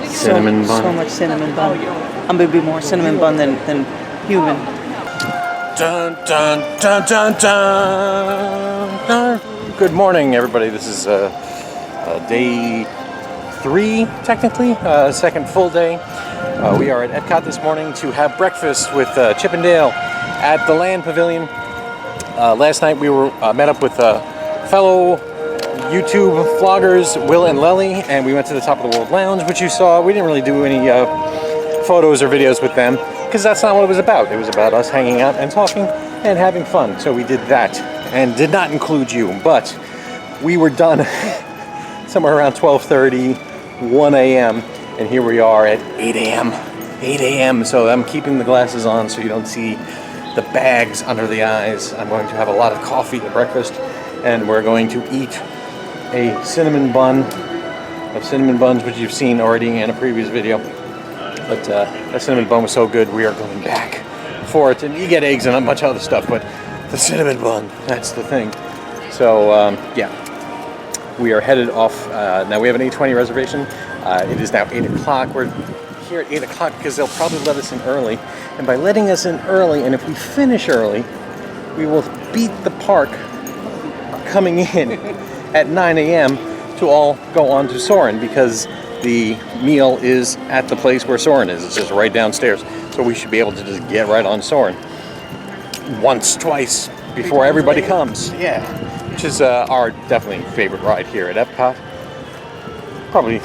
Cinnamon bun. So much cinnamon bun. I'm gonna be more cinnamon bun than human. Dun, dun, dun, dun, dun, dun. Good morning, everybody. This is day 3, technically, second full day. We are at Epcot this morning to have breakfast with Chip and Dale at the Land Pavilion. Last night we were met up with fellow YouTube vloggers, Will and Lely, and we went to the Top of the World Lounge, which you saw. We didn't really do any photos or videos with them, because that's not what it was about. It was about us hanging out and talking and having fun. So we did that, and did not include you, but we were done somewhere around 12:30, 1 a.m., and here we are at 8 a.m. 8 a.m. So I'm keeping the glasses on so you don't see the bags under the eyes. I'm going to have a lot of coffee at breakfast, and we're going to eat a cinnamon bun of cinnamon buns, which you've seen already in a previous video. But that cinnamon bun was so good, we are going back for it. And you get eggs and a bunch of other stuff, but the cinnamon bun, that's the thing. So yeah, we are headed off. Now we have an 8:20 reservation. It is now 8 o'clock. We're here at 8 o'clock because they'll probably let us in early. And by letting us in early, and if we finish early, we will beat the park coming in at 9 a.m. to all go on to Soarin', because the meal is at the place where Soarin' is. It's just right downstairs. So we should be able to just get right on Soarin' once, twice before everybody comes. Yeah, which is our definitely favorite ride here at Epcot. Probably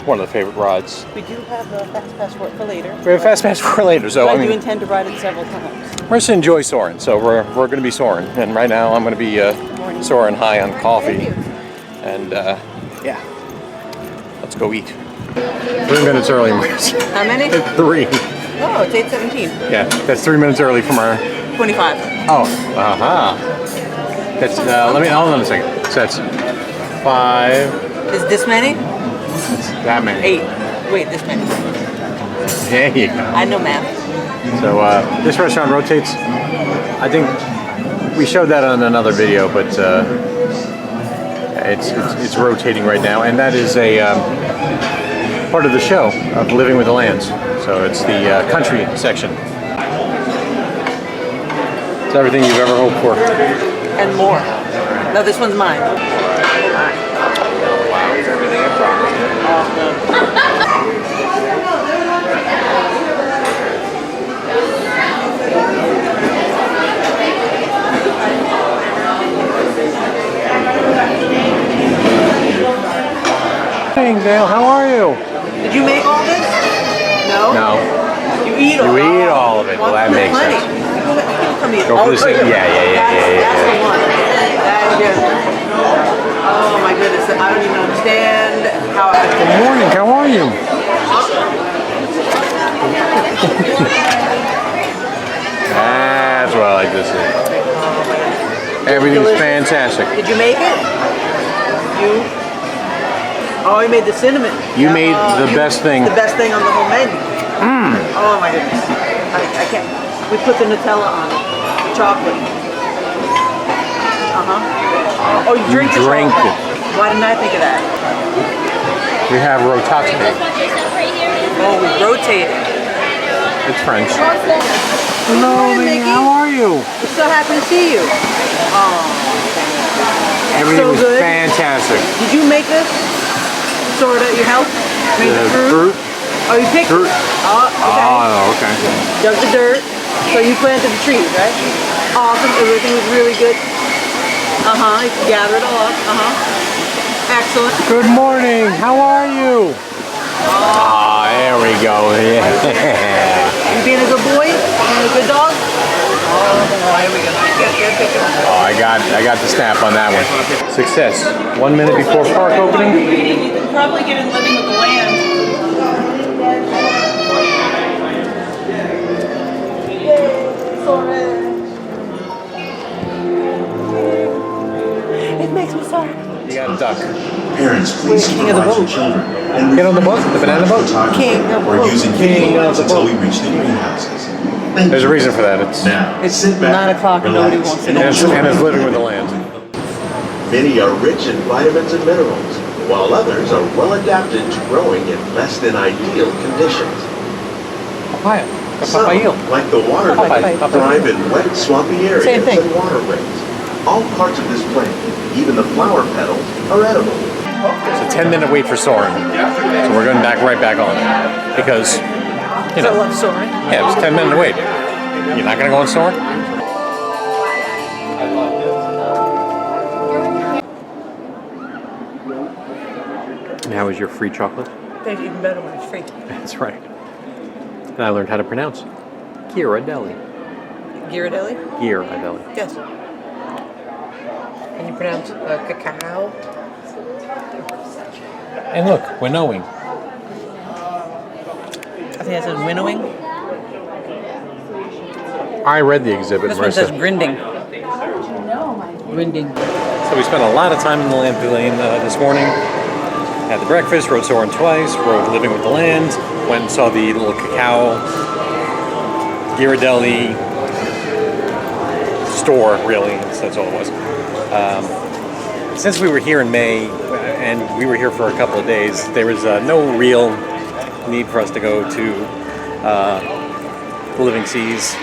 one of the favorite rides. We do have a fast pass for later. We have a fast pass for later, so I do intend to ride it several times. We're just enjoy Soarin', so we're going to be Soarin', and right now I'm going to be Soarin' high on coffee, and yeah, let's go eat. 3 minutes early, Marcy. How many? 3. Oh, it's 8:17. Yeah, that's 3 minutes early from our. 25. Oh, That's let me hold on a second. So that's 5. Is this many? It's that many. 8. Wait, this many. There you go. I know math. So this restaurant rotates. I think we showed that on another video, but it's rotating right now, and that is a part of the show of Living with the Lands. So it's the country section. It's everything you've ever hoped for. And more. No, this one's mine. Wow, it's everything I promised. Hey Dale, how are you? Did you make all this? No? No. You eat all of it? You eat all of it. Well, that makes sense. Go for the right here. yeah. That's the one. That's good. Oh my goodness, I don't even understand how I Good morning, how are you? That's what I like to see. Everything's fantastic. Did you make it? You? Oh, you made the cinnamon. You made the best thing. The best thing on the whole menu. Oh my goodness. I can't. We put the Nutella on it. The chocolate. Oh, you drink the drank chocolate. it. Why didn't I think of that? We have rotate. Oh, we rotate it. It's French. Hello, Mickey. How are you? We're so happy to see you. Oh. Everything So was good. fantastic. Did you make this? Sorta, you helped? Made the fruit? Oh, you picked Fruit. it? Oh, okay. Oh, okay. Dug the dirt. So you planted the trees, right? Awesome. Everything was really good. You gathered it all up. Excellent. Good morning. How are you? Ah, there we go. Yeah. You being a good boy? Being a good dog? Oh, here we go. Get picture. Oh, I got the snap on that one. Success. 1 minute before park opening. You can probably get in Living with the Land. It makes me so happy. You got a duck. Parents, please King of the supervise your boat. children. Get on the boat, the banana boat. King of the We're boat. using King video of the until boat. we reach the greenhouses. Thank There's a you. reason for that. It's Now, It's sit back, 9 o'clock and nobody relax, wants to and know. and it's living with the land. Many are rich in vitamins and minerals. while others are well adapted to growing in less than ideal conditions. Papaya. Some, Papaya. like the water lily, thrive in wet, swampy areas Same thing. and waterways. All parts of this plant, even the flower petals, are edible. It's a 10-minute wait for soaring. So we're going right back on. Because, you So I know, love soaring. yeah, it was a 10-minute wait. You're not going to go on soaring? And how was your free chocolate? Tastes even better when it's free. That's right. And I learned how to pronounce Ghirardelli. Ghirardelli? Ghirardelli. Yes. Can you pronounce cacao? And look, winnowing. I think it says winnowing. I read the exhibit, This one says Marissa. grinding. Grinding. So we spent a lot of time in the land pavilion this morning. Had the breakfast, rode Soarin' twice, rode Living with the Land, went and saw the little cacao Ghirardelli store, really. That's all it was. Since we were here in May, and we were here for a couple of days, there was no real need for us to go to the Living Seas.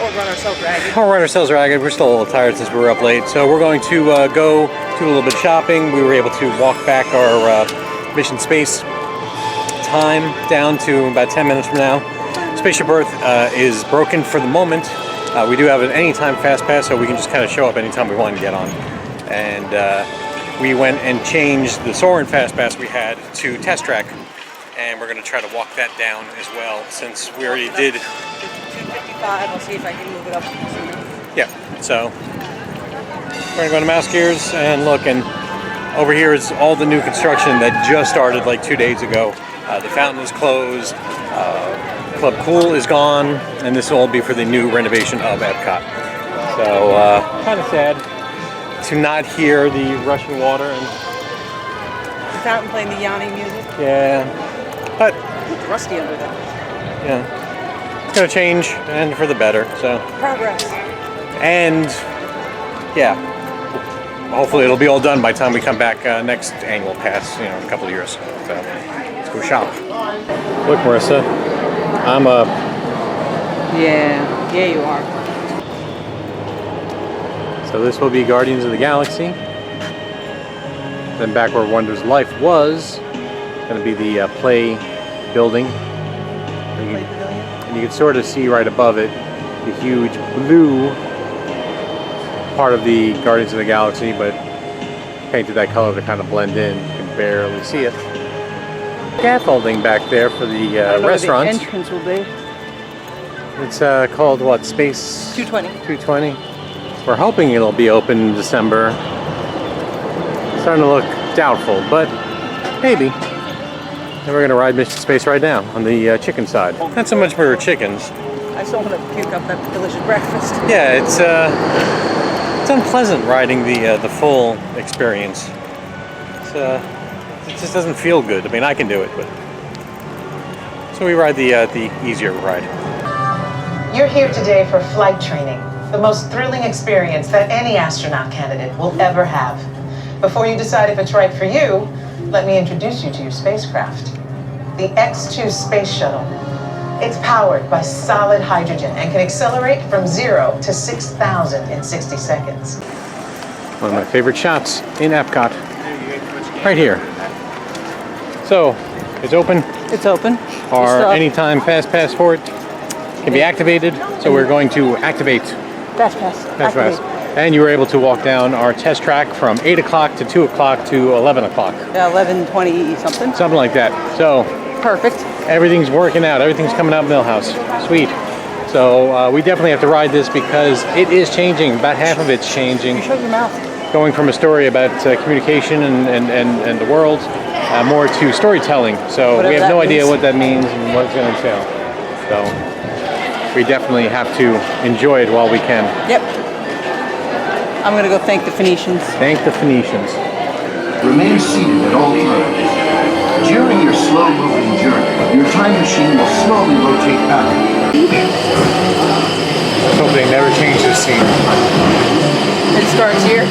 Or run ourselves ragged. Or run ourselves ragged. We're still a little tired since we were up late. So we're going to go do a little bit of shopping. We were able to walk back our mission space time down to about 10 minutes from now. Spaceship Earth is broken for the moment. We do have an anytime fast pass, so we can just kind of show up anytime we want to get on. And we went and changed the Soarin' fast pass we had to Test Track. And we're going to try to walk that down as well, since we already did. 255. I'll see if I can move it up. Yeah, so we're gonna go to Mouse Gears and look, and over here is all the new construction that just started like 2 days ago. The fountain is closed, Club Cool is gone, and this will all be for the new renovation of Epcot. So kind of sad to not hear the rushing water and The fountain playing the yawning music. yeah, but It's rusty under there. yeah, it's gonna change and for the better. So. Progress. And yeah, hopefully it'll be all done by the time we come back next annual pass, in a couple of years. So let's go shop. Look, Marissa, I'm up. Yeah, you are. So this will be Guardians of the Galaxy. Then back where Wonder's Life was, going to be the play building. And you can sort of see right above it the huge blue part of the Guardians of the Galaxy, but painted that color to kind of blend in. You can barely see it. Scaffolding back there for the restaurant. The entrance will be It's called what? Space 220. 220. We're hoping it'll be open in December. It's starting to look doubtful, but maybe. And we're gonna ride Mission Space right now on the chicken side. Not so much for chickens. I still want to puke up that delicious breakfast. Yeah, it's unpleasant riding the full experience. It just doesn't feel good. I mean, I can do it, but so we ride the easier ride. You're here today for flight training, the most thrilling experience that any astronaut candidate will ever have. Before you decide if it's right for you, let me introduce you to your spacecraft. The X-2 Space Shuttle. It's powered by solid hydrogen and can accelerate from 0 to 6,000 in 60 seconds. One of my favorite shots in Epcot. Right here. So, it's open. It's open. Our anytime fast pass for it can be activated. So we're going to activate Fast pass. Fast pass. And you were able to walk down our test track from 8 o'clock to 2 o'clock to 11 o'clock. 11:20 something. Something like that. So Perfect. everything's working out. Everything's coming out Millhouse. Sweet. So we definitely have to ride this because it is changing. About half of it's changing. Show your mouth. Going from a story about communication and the world more to storytelling. So Whatever we have that no idea means. what that means and what it's going to entail. So we definitely have to enjoy it while we can. Yep. I'm gonna go thank the Phoenicians. Thank the Phoenicians. Remain seated at all times. During your slow-moving journey, your time machine will slowly rotate back. Let's hope they never change this scene. It starts here.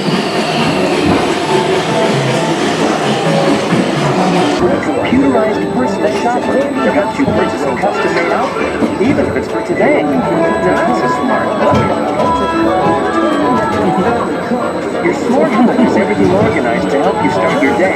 Computerized personal shopper. You got you purchase a custom-made outfit, even if it's for today. That's a smart move. Your smart home has everything organized to help you start your day.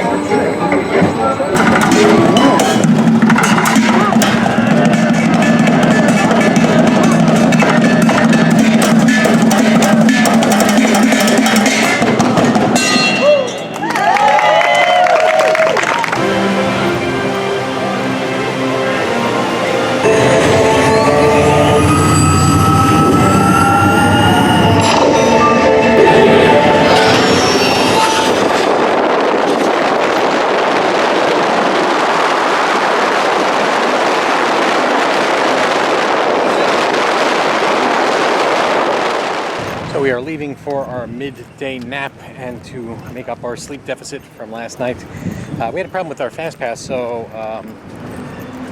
So we are leaving for our midday nap and to make up our sleep deficit from last night. We had a problem with our fast pass, so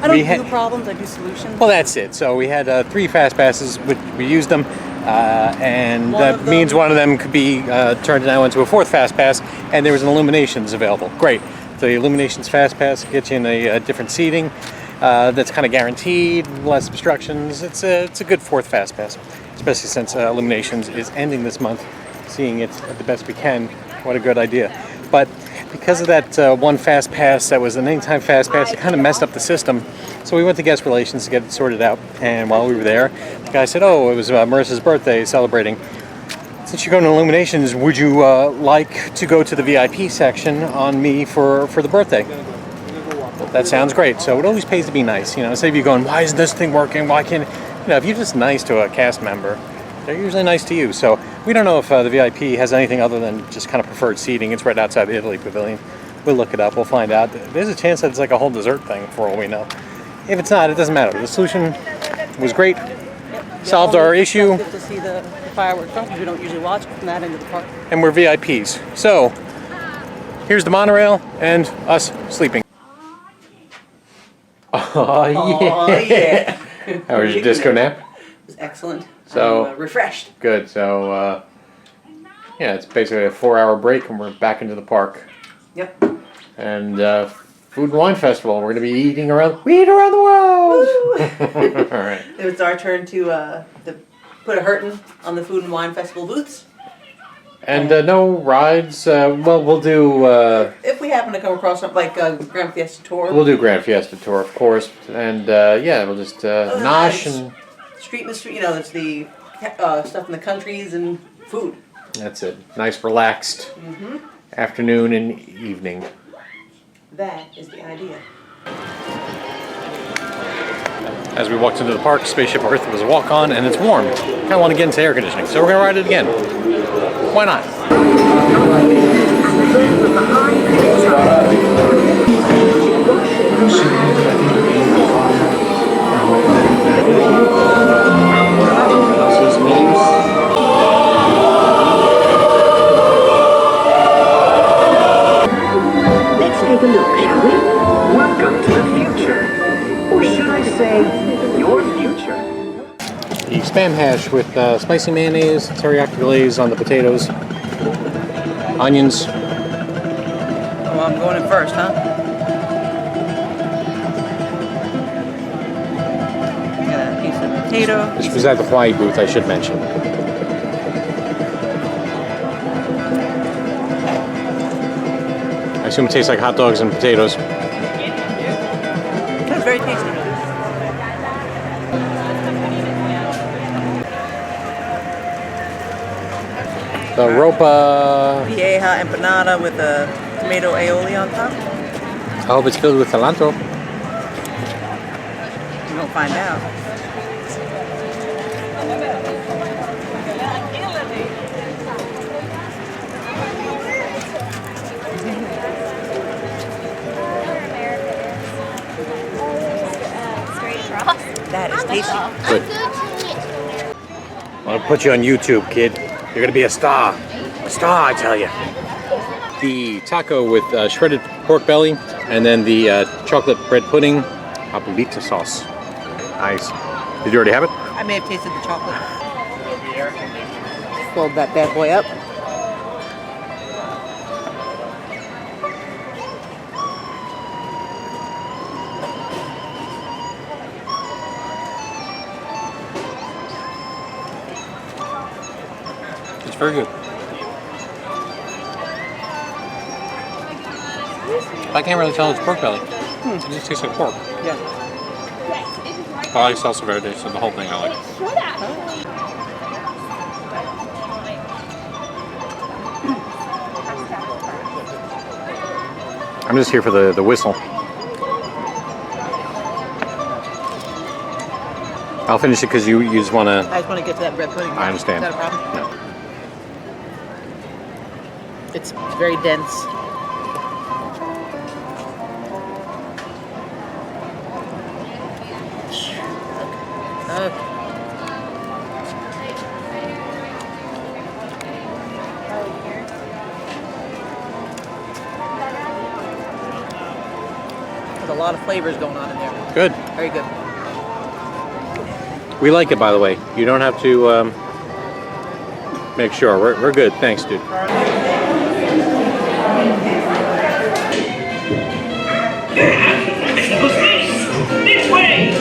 I don't do problems, I do solutions. well, that's it. So we had 3 fast passes, which we used them, and that means one of them could be turned now into a 4th fast pass, and there was an Illuminations available. Great. The Illuminations fast pass gets you in a different seating. That's kind of guaranteed, less obstructions. It's a good 4th fast pass, especially since Illuminations is ending this month. Seeing it the best we can, what a good idea. But because of that one fast pass that was an anytime fast pass, it kind of messed up the system. So we went to guest relations to get it sorted out. And while we were there, the guy said, "Oh, it was Marissa's birthday, celebrating. Since you're going to Illuminations, would you like to go to the VIP section on me for the birthday?" That sounds great. So it always pays to be nice. You know, instead of you going, "Why isn't this thing working? Why can't..." You know, if you're just nice to a cast member, they're usually nice to you. So we don't know if the VIP has anything other than just kind of preferred seating. It's right outside the Italy Pavilion. We'll look it up. We'll find out. There's a chance that it's like a whole dessert thing for all we know. If it's not, it doesn't matter. The solution was great. Solved our issue. To see the fireworks because we don't usually watch from that end of the park. And we're VIPs. So here's the monorail and us sleeping. Oh yeah. How was your disco nap? It was excellent. So I'm refreshed. Good. So yeah, it's basically a 4-hour break, and we're back into the park. Yep. And Food and Wine Festival. We're gonna be eating around. We eat around the world. All right. It was our turn to put a hurtin' on the Food and Wine Festival booths. And no rides. Well, we'll do. If we happen to come across something like Grand Fiesta Tour. We'll do Grand Fiesta Tour, of course, and yeah, we'll just nosh and. Street in the street, you know, there's the stuff in the countries and food. That's it. Nice, relaxed afternoon and evening. That is the idea. As we walked into the park, Spaceship Earth was a walk-on, and it's warm. Kind of want to get into air conditioning, so we're gonna ride it again. Why not? Let's take a look, shall we? Welcome to the future. Or should I say, your future? The Spam hash with spicy mayonnaise, teriyaki glaze on the potatoes, onions. Oh, I'm going in first, huh? I got a piece of potato. This was at the Hawaii booth, I should mention. I assume it tastes like hot dogs and potatoes. It's very tasty. The ropa. Vieja empanada with a tomato aioli on top. I hope it's filled with cilantro. You won't find out. That is tasty. Good. I'll put you on YouTube, kid. You're gonna be a star. A star, I tell you. The taco with shredded pork belly, and then the chocolate bread pudding, abuelita sauce. Nice. Did you already have it? I may have tasted the chocolate. Fold that bad boy up. Very good. I can't really tell it's pork belly. It just tastes like pork. Yeah. I like salsa verde, so the whole thing I like. I'm just here for the whistle. I'll finish it because you just want to... I just want to get to that bread pudding. I understand. Is that a problem? No. It's very dense. Okay. There's a lot of flavors going on in there. Good. Very good. We like it, by the way. You don't have to make sure. We're good. Thanks, dude. This way!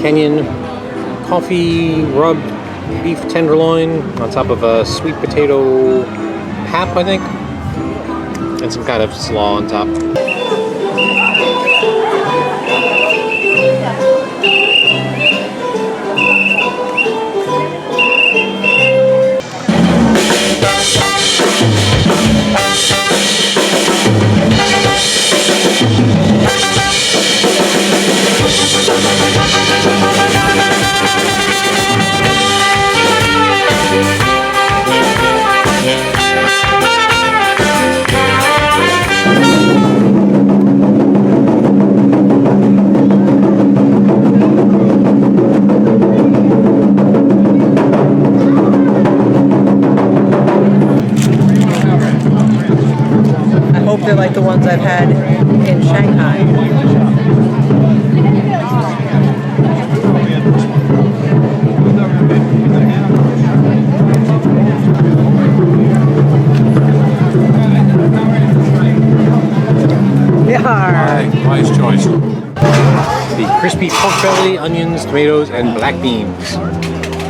Kenyan coffee rubbed beef tenderloin on top of a sweet potato pap, I think, and some kind of slaw on top. They're like the ones I've had in Shanghai. Wise choice. The crispy pork belly, onions, tomatoes, and black beans.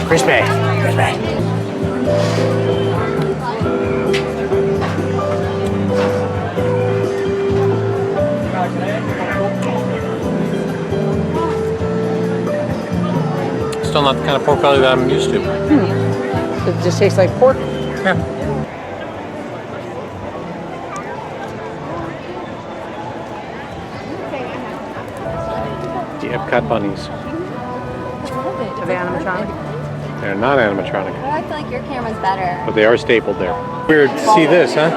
Crispy. Still not the kind of pork belly that I'm used to. It just tastes like pork. Yeah. The Epcot bunnies. Are they animatronic? They're not animatronic, I feel like your camera's better. but they are stapled there. Weird to see this, huh?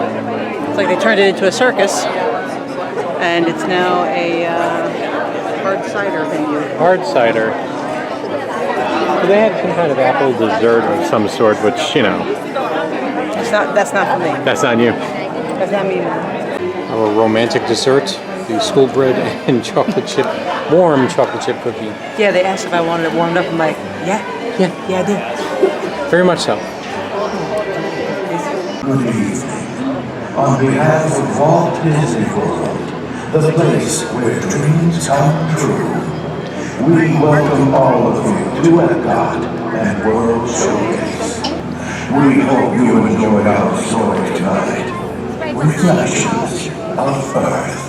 It's like they turned it into a circus, and it's now a hard cider venue. Hard cider. So they had some kind of apple dessert of some sort, which, you know, That's not for me. that's on you. That's not me. Our romantic dessert, the school bread and chocolate chip, warm chocolate chip cookie. Yeah, they asked if I wanted it warmed up. I'm like, yeah, I do. Very much so. Good evening. On behalf of Walt Disney World, the place where dreams come true, we welcome all of you to Epcot and World Showcase. We hope you enjoyed our story tonight, Reflections of Earth.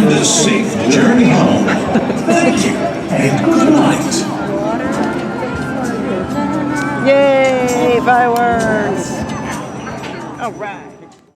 A safe journey home. Thank you and good night. Yay, fireworks! All right.